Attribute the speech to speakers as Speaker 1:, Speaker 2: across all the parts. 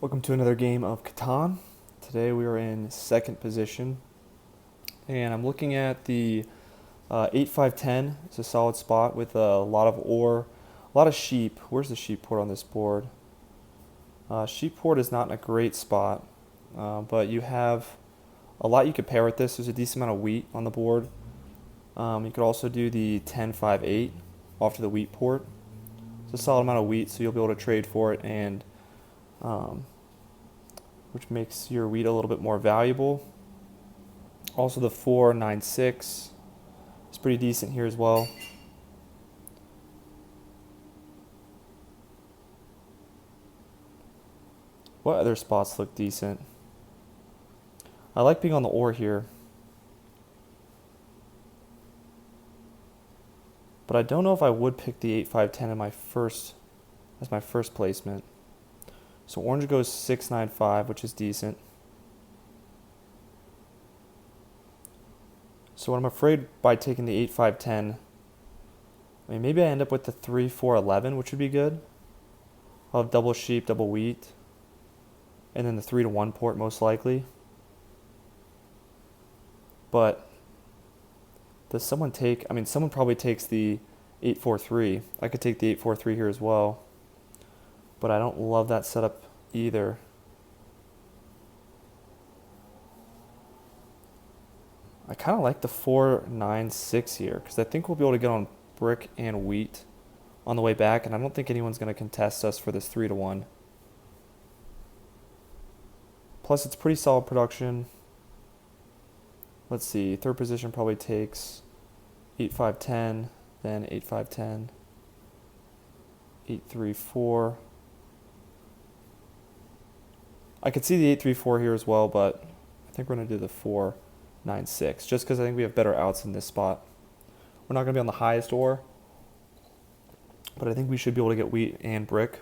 Speaker 1: Welcome to another game of Catan. Today we are in second position, and I'm looking at the 8-5-10. It's a solid spot with a lot of ore, a lot of sheep. Where's the sheep port on this board? Sheep port is not in a great spot, but you have a lot you could pair with this. There's a decent amount of wheat on the board. You could also do the 10-5-8 off to the wheat port. It's a solid amount of wheat, so you'll be able to trade for it, and which makes your wheat a little bit more valuable. Also, the 4-9-6 is pretty decent here as well. What other spots look decent? I like being on the ore here, but I don't know if I would pick the 8-5-10 in as my first placement. So orange goes 6-9-5, which is decent. So what I'm afraid by taking the 8-5-10, maybe I end up with the 3-4-11, which would be good. I'll have double sheep, double wheat, and then the 3-1 port most likely. But does someone take, someone probably takes the 8-4-3. I could take the 8-4-3 here as well, but I don't love that setup either. I kind of like the 4-9-6 here because I think we'll be able to get on brick and wheat on the way back, and I don't think anyone's going to contest us for this 3-1. Plus, it's pretty solid production. Let's see, third position probably takes 8-5-10, then 8-5-10, 8-3-4. I could see the 8-3-4 here as well, but I think we're going to do the 4-9-6 just because I think we have better outs in this spot. We're not going to be on the highest ore, but I think we should be able to get wheat and brick.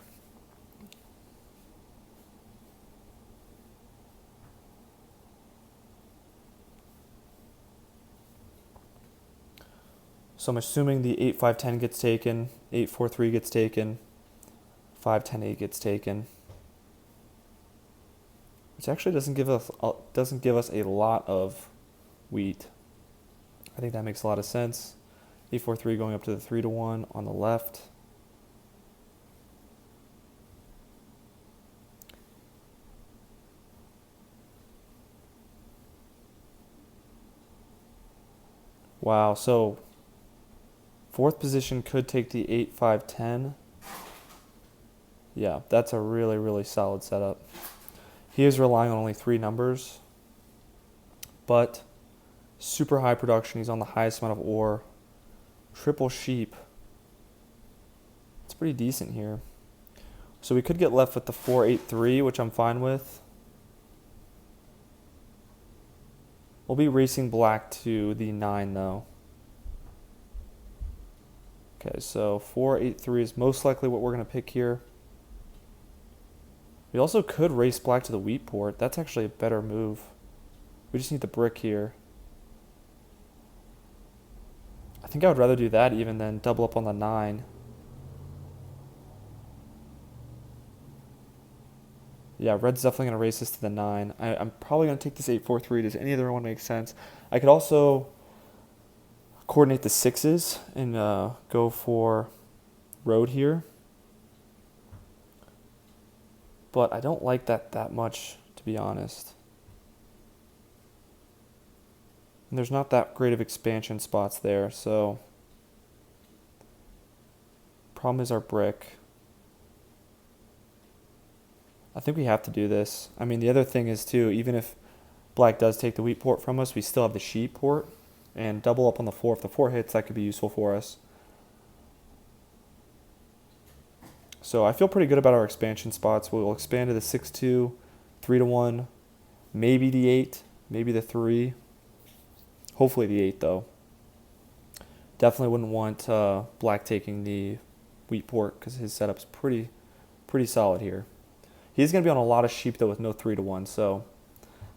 Speaker 1: So I'm assuming the 8-5-10 gets taken, 8-4-3 gets taken, 5-10-8 gets taken, which actually doesn't give us a lot of wheat. I think that makes a lot of sense. 8-4-3 going up to the 3-1 on the left. Wow, so fourth position could take the 8-5-10. Yeah, that's a really, really solid setup. He is relying on only 3 numbers, but super high production. He's on the highest amount of ore. Triple sheep. It's pretty decent here. So we could get left with the 4-8-3, which I'm fine with. We'll be racing black to the 9, though. Okay, so 4-8-3 is most likely what we're going to pick here. We also could race black to the wheat port. That's actually a better move. We just need the brick here. I think I would rather do that even than double up on the 9. Yeah, red's definitely going to race this to the 9. I'm probably going to take this 8-4-3. Does any other one make sense? I could also coordinate the 6s and go for road here. But I don't like that much, to be honest. And there's not that great of expansion spots there, so problem is our brick. I think we have to do this. The other thing is too, even if black does take the wheat port from us, we still have the sheep port, and double up on the 4. If the 4 hits, that could be useful for us. So I feel pretty good about our expansion spots. We'll expand to the 6-2, 3-1, maybe the 8, maybe the 3. Hopefully the 8, though. Definitely wouldn't want black taking the wheat port because his setup's pretty solid here. He's going to be on a lot of sheep, though, with no 3-1, so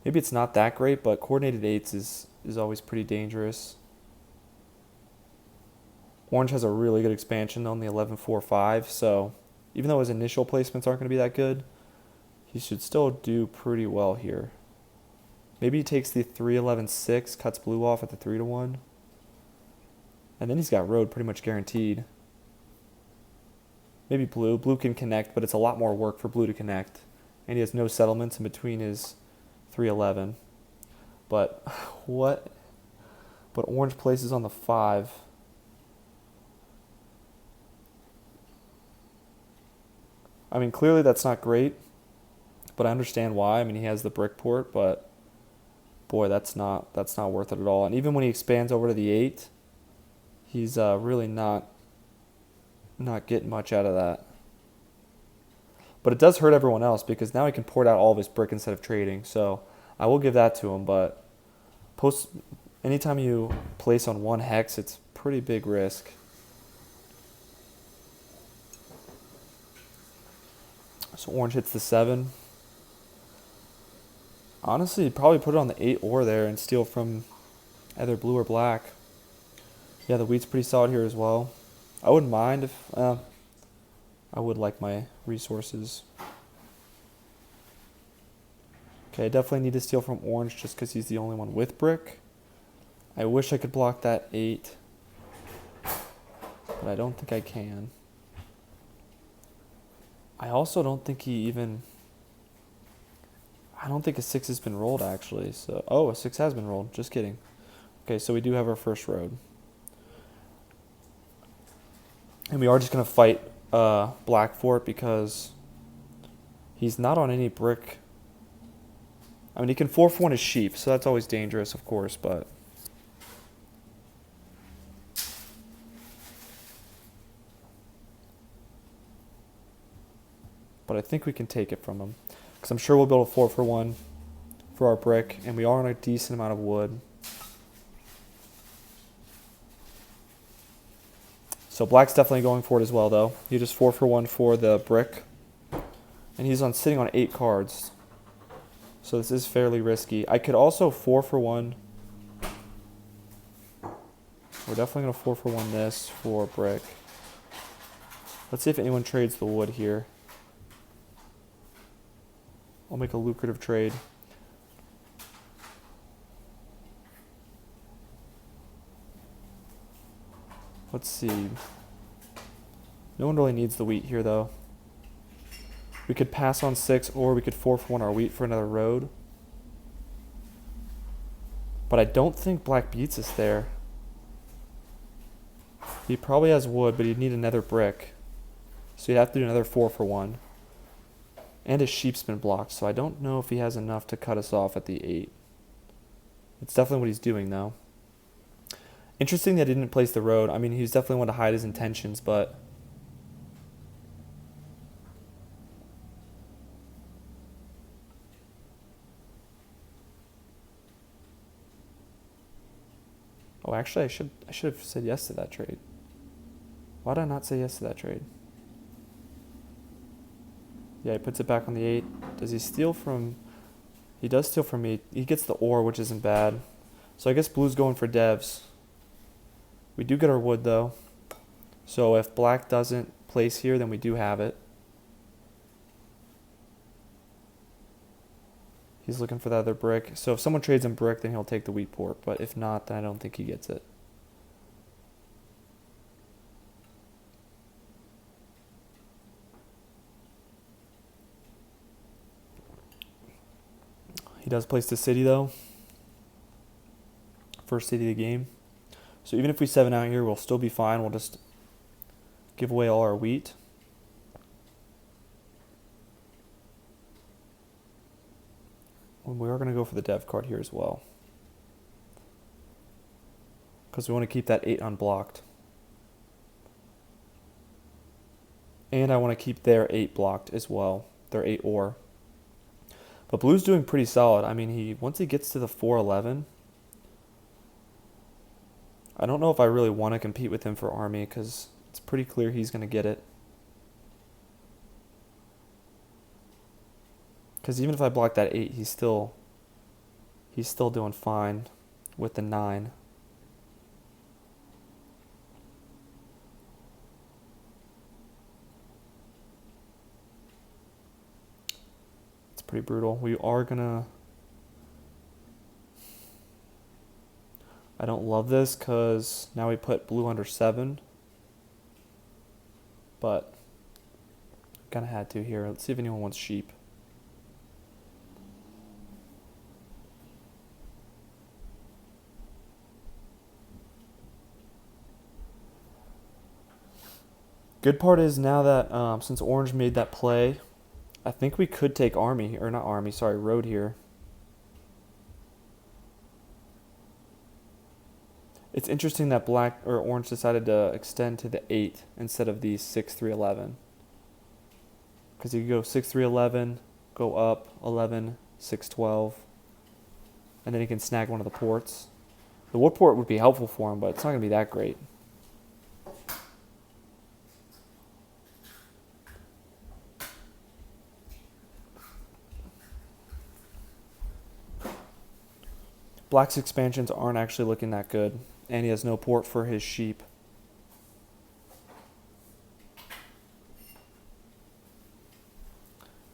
Speaker 1: maybe it's not that great, but coordinated 8s is always pretty dangerous. Orange has a really good expansion, though, on the 11-4-5, so even though his initial placements aren't going to be that good, he should still do pretty well here. Maybe he takes the 3-11-6, cuts blue off at the 3-1. And then he's got road pretty much guaranteed. Maybe blue. Blue can connect, but it's a lot more work for blue to connect. And he has no settlements in between his 3-11. But what? But orange places on the 5. I mean, clearly that's not great, but I understand why. I mean, he has the brick port, but boy, that's not worth it at all. And even when he expands over to the 8, he's really not getting much out of that. But it does hurt everyone else because now he can port out all of his brick instead of trading. So I will give that to him. But anytime you place on 1 hex, it's pretty big risk. So orange hits the 7. Honestly, you'd probably put it on the 8 or there and steal from either blue or black. Yeah, the wheat's pretty solid here as well. I wouldn't mind if... I would like my resources. Okay, I definitely need to steal from orange just because he's the only one with brick. I wish I could block that 8, but I don't think I can. I also don't think I don't think a 6 has been rolled, actually. So, a 6 has been rolled. Just kidding. Okay, so we do have our first road. And we are just going to fight black for it because he's not on any brick. I mean, he can 4-for-1 his sheep, so that's always dangerous, of course, but... But I think we can take it from him. Because I'm sure we'll be able to 4-for-1 for our brick, and we are on a decent amount of wood. So black's definitely going for it as well, though. He just 4-for-1 for the brick. And he's sitting on 8 cards. So this is fairly risky. I could also 4-for-1. We're definitely going to 4-for-1 this for brick. Let's see if anyone trades the wood here. I'll make a lucrative trade. Let's see. No one really needs the wheat here, though. We could pass on 6, or we could 4-for-1 our wheat for another road. But I don't think black beats us there. He probably has wood, but he'd need another brick. So he'd have to do another 4-for-1. And his sheep's been blocked, so I don't know if he has enough to cut us off at the 8. It's definitely what he's doing, though. Interesting that he didn't place the road. I mean, he's definitely wanting to hide his intentions, but... Oh, actually, I should have said yes to that trade. Why did I not say yes to that trade? Yeah, he puts it back on the 8. Does he steal from... He does steal from me. He gets the ore, which isn't bad. So I guess blue's going for devs. We do get our wood, though. So if black doesn't place here, then we do have it. He's looking for the other brick. So if someone trades him brick, then he'll take the wheat port. But if not, then I don't think he gets it. He does place the city, though. First city of the game. So even if we 7 out here, we'll still be fine. We'll just give away all our wheat. And we are going to go for the dev card here as well. Because we want to keep that 8 unblocked. And I want to keep their 8 blocked as well. Their 8 ore. But blue's doing pretty solid. I mean, once he gets to the 4-11, I don't know if I really want to compete with him for army because it's pretty clear he's going to get it. Because even if I block that 8, he's still doing fine with the 9. pretty brutal. We are gonna... I don't love this because now we put blue under 7. But kind of had to here. Let's see if anyone wants sheep. Good part is now that since orange made that play, I think we could take army, or not army, sorry, road here. It's interesting that black or orange decided to extend to the 8 instead of the 6, 3, 11. Because you could go 6, 3, 11, go up 11, 6, 12, and then he can snag one of the ports. The wood port would be helpful for him, but it's not going to be that great. Black's expansions aren't actually looking that good, and he has no port for his sheep.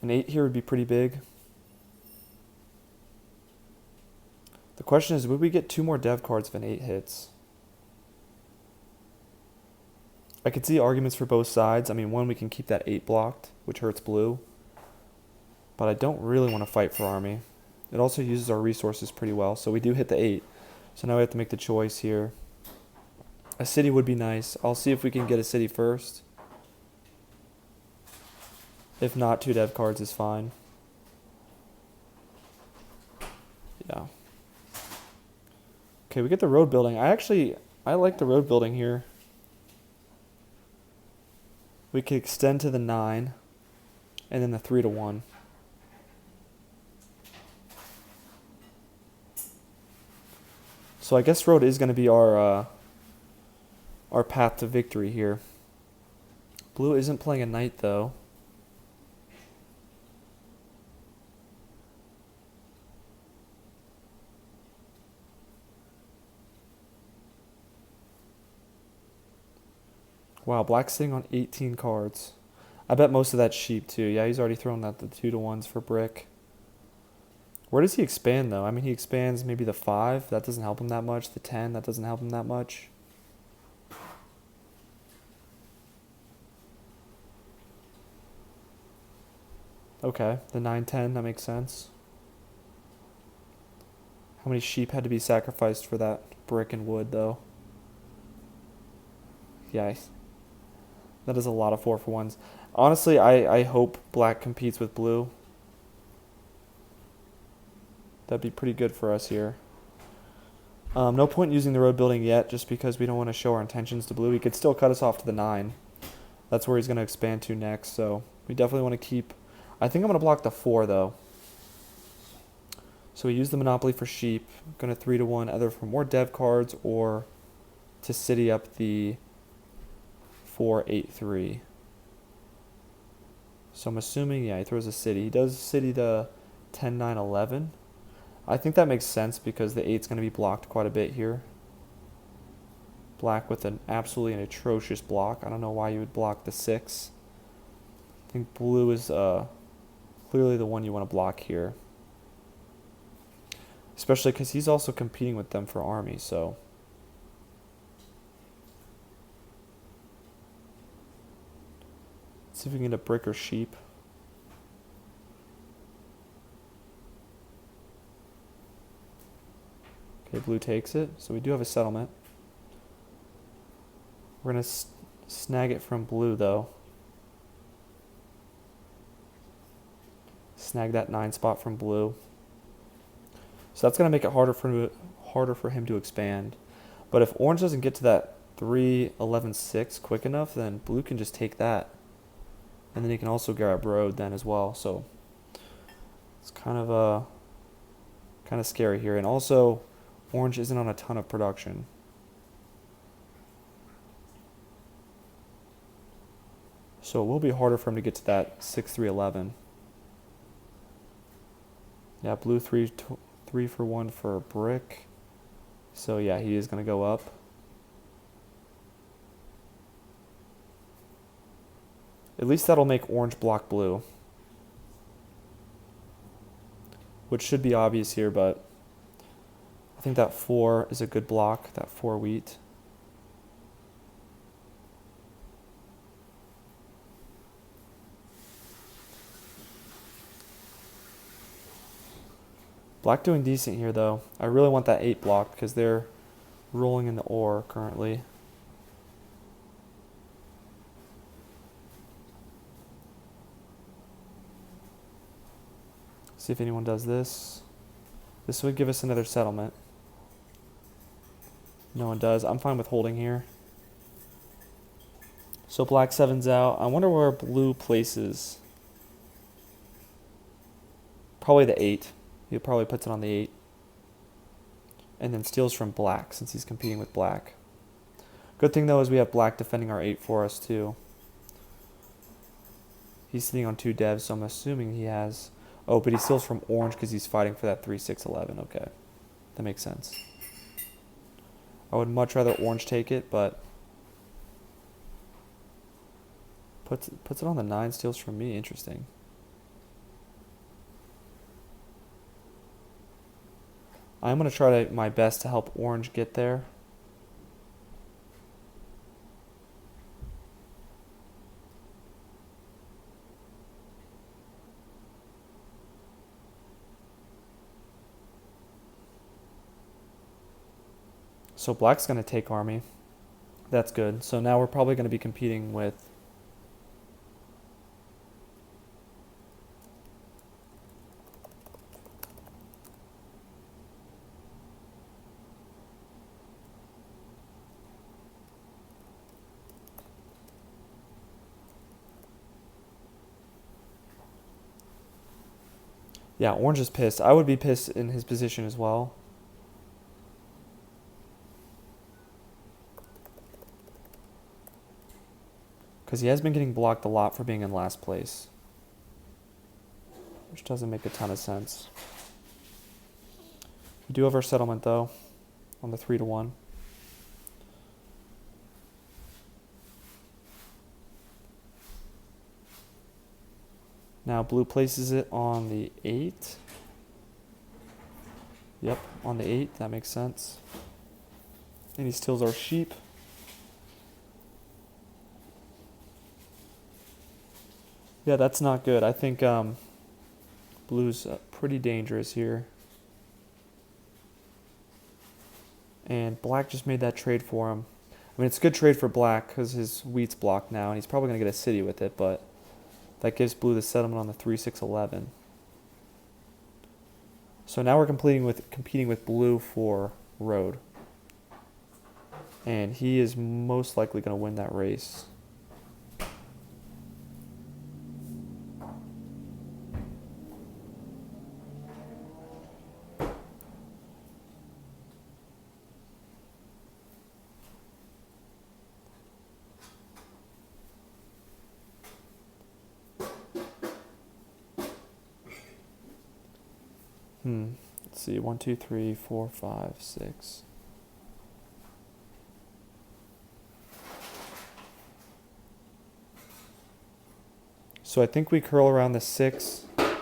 Speaker 1: An 8 here would be pretty big. The question is, would we get 2 more dev cards if an 8 hits? I could see arguments for both sides. I mean, one, we can keep that 8 blocked, which hurts blue. But I don't really want to fight for army. It also uses our resources pretty well, so we do hit the 8. So now we have to make the choice here. A city would be nice. I'll see if we can get a city first. If not, 2 dev cards is fine. Yeah. Okay, we get the road building. I like the road building here. We could extend to the 9, and then the 3 to 1. So I guess road is going to be our path to victory here. Blue isn't playing a knight though. Wow, black's sitting on 18 cards. I bet most of that's sheep too. Yeah, he's already thrown out the 2 to 1s for brick. Where does he expand, though? I mean, he expands maybe the 5. That doesn't help him that much. The 10, that doesn't help him that much. Okay, the 9, 10, that makes sense. How many sheep had to be sacrificed for that brick and wood, though? Yeah, that is a lot of 4-for-1s. Honestly, I hope black competes with blue. That'd be pretty good for us here. No point using the road building yet, just because we don't want to show our intentions to blue. He could still cut us off to the 9. That's where he's going to expand to next, so we definitely want to keep... I think I'm going to block the 4, though. So we use the monopoly for sheep. I'm going to 3 to 1, either for more dev cards or to city up the 4, 8, 3. So I'm assuming, yeah, he throws a city. He does city the 10, 9, 11. I think that makes sense because the 8's going to be blocked quite a bit here. Black with an absolutely an atrocious block. I don't know why you would block the 6. I think blue is clearly the one you want to block here. Especially because he's also competing with them for army, so... Let's see if we can get a brick or sheep. Okay, blue takes it, so we do have a settlement. We're going to snag it from blue, though. Snag that 9 spot from blue. So that's going to make it harder for him to expand. But if orange doesn't get to that 3, 11, 6 quick enough, then blue can just take that. And then he can also grab road then as well. So it's kind of scary here. And also... Orange isn't on a ton of production. So it will be harder for him to get to that 6, 3, 11. Yeah, blue 3 for 1 for a brick. So yeah, he is going to go up. At least that'll make orange block blue. which should be obvious here, but I think that 4 is a good block, that 4 wheat. Black doing decent here, though. I really want that 8 block because they're rolling in the ore currently. See if anyone does this. This would give us another settlement. No one does. I'm fine with holding here. So black 7's out. I wonder where blue places. Probably the 8. He probably puts it on the 8. And then steals from black since he's competing with black. Good thing though is we have black defending our 8 for us too. He's sitting on 2 devs, so I'm assuming he has... Oh, but he steals from orange because he's fighting for that 3, 6, 11. Okay. That makes sense. I would much rather orange take it, but... Puts it on the 9, steals from me. Interesting. I'm going to try my best to help orange get there. So black's going to take army. That's good. So now we're probably going to be competing with... Yeah, orange is pissed. I would be pissed in his position as well. Because he has been getting blocked a lot for being in last place. Which doesn't make a ton of sense. We do have our settlement though. On the 3 to 1. Now blue places it on the 8. Yep, on the 8. That makes sense. And he steals our sheep. Yeah, that's not good. I think blue's pretty dangerous here. And black just made that trade for him. I mean, it's a good trade for black because his wheat's blocked now, and he's probably going to get a city with it, but that gives blue the settlement on the 3, 6, 11. So now we're competing with blue for road. And he is most likely going to win that race. Let's see. 1, 2, 3, 4, 5, 6. So I think we curl around the 6. I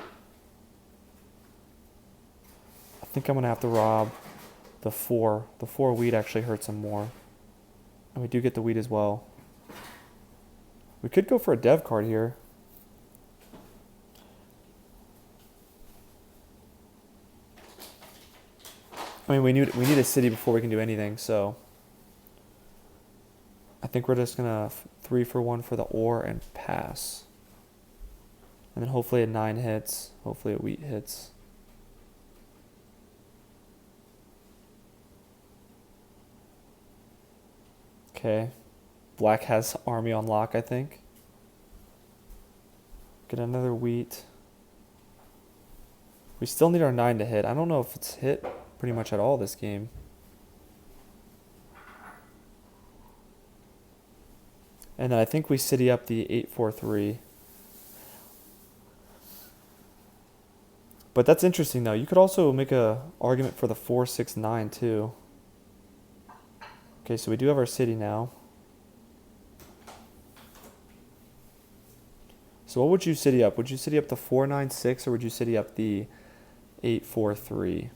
Speaker 1: think I'm going to have to rob the 4. The 4 wheat actually hurts him more. And we do get the wheat as well. We could go for a dev card here. I mean, we need a city before we can do anything, so I think we're just gonna 3 for 1 for the ore and pass. And then hopefully a 9 hits, hopefully a wheat hits. Okay, black has army on lock, I think. Get another wheat. We still need our 9 to hit. I don't know if it's hit pretty much at all this game. And then I think we city up the 8-4-3. But that's interesting though. You could also make a argument for the 4-6-9 too. Okay, so we do have our city now. So what would you city up? Would you city up the 4-9-6 or would you city up the 8-4-3.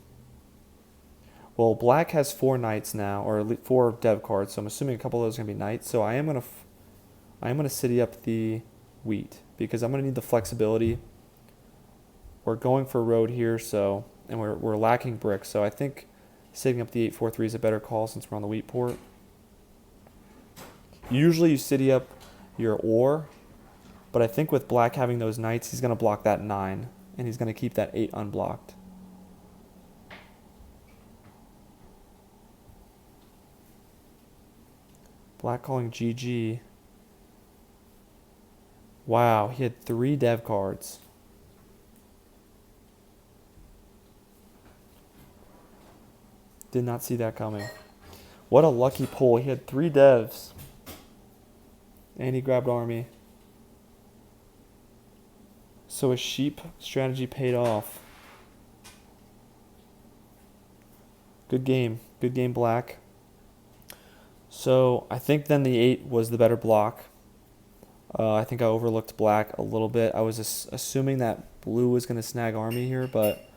Speaker 1: Well, black has 4 knights now, or 4 dev cards, so I'm assuming a couple of those are going to be knights. So I am gonna city up the wheat because I'm gonna need the flexibility. We're going for road here, so and we're lacking bricks, so I think sitting up the 8-4-3 is a better call since we're on the wheat port. Usually you city up your ore, but I think with black having those knights, he's gonna block that 9, and he's gonna keep that 8 unblocked. Black calling GG. Wow, he had 3 dev cards. Did not see that coming. What a lucky pull. He had 3 devs. And he grabbed army. So his sheep strategy paid off. Good game. Good game, black. So I think then the 8 was the better block. I think I overlooked black a little bit. I was assuming that blue was going to snag army here, but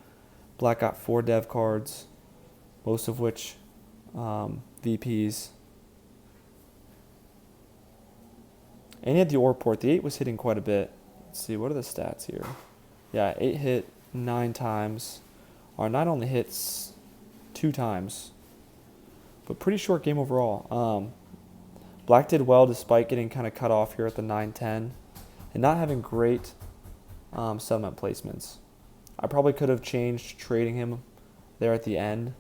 Speaker 1: black got 4 dev cards, most of which VPs. And he had the ore port. The 8 was hitting quite a bit. Let's see, what are the stats here? Yeah, 8 hit 9 times. Our 9 only hits 2 times. But pretty short game overall. Black did well despite getting kind of cut off here at the 9-10 and not having great settlement placements. I probably could have changed trading him there at the end.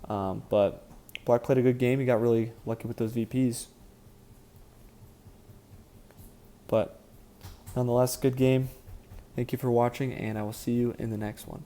Speaker 1: But black played a good game. He got really lucky with those VPs. But nonetheless, good game. Thank you for watching, and I will see you in the next one.